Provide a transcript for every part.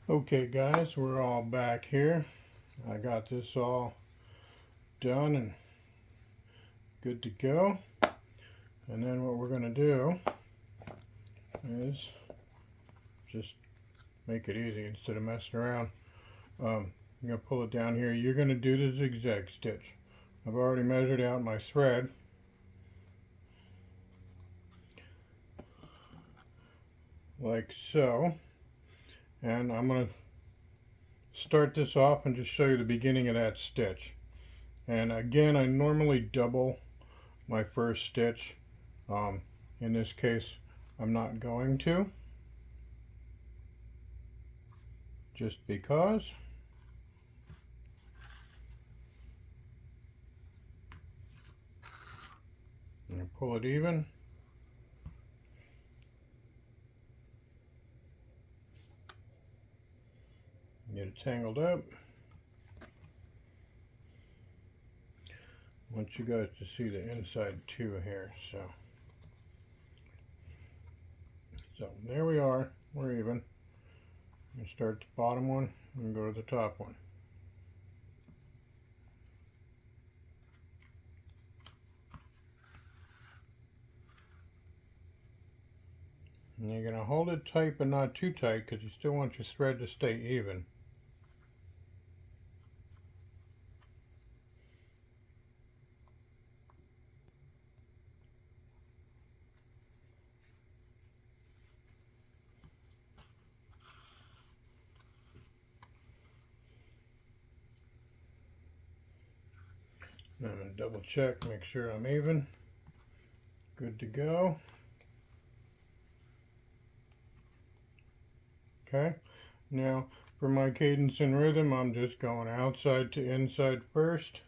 Okay guys, we're all back here. I got this all done and good to go. And then what we're going to do is just make it easy instead of messing around. I'm going to pull it down here. You're going to do the zigzag stitch. I've already measured out my thread. Like so. And I'm going to start this off and just show you the beginning of that stitch. And again, I normally double my first stitch. In this case, I'm not going to, just because. And pull it even. Get it tangled up. I want you guys to see the inside too here. So there we are. We're even. You start the bottom one and go to the top one. And you're going to hold it tight but not too tight because you still want your thread to stay even. And I'm going to double check, make sure I'm even. Good to go. Okay, now for my cadence and rhythm, I'm just going outside to inside first.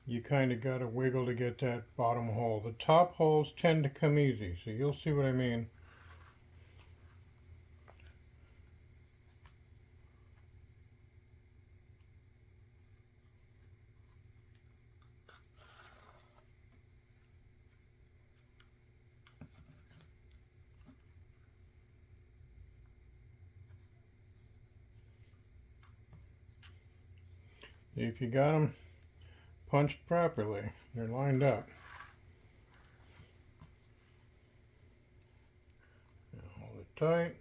You kind of got to wiggle to get that bottom hole. The top holes tend to come easy, so you'll see what I mean. If you got them punched properly, they're lined up. Now hold it tight.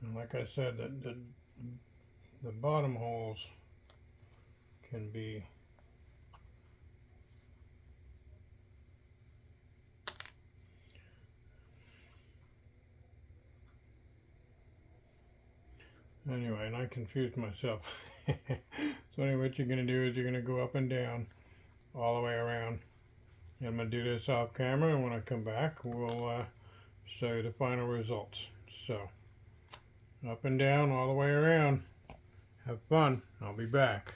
And like I said, the bottom holes can be anyway, and I confused myself. So anyway, what you're going to do is you're going to go up and down all the way around. And I'm going to do this off camera, and when I come back, we'll show you the final results. So, up and down all the way around. Have fun. I'll be back.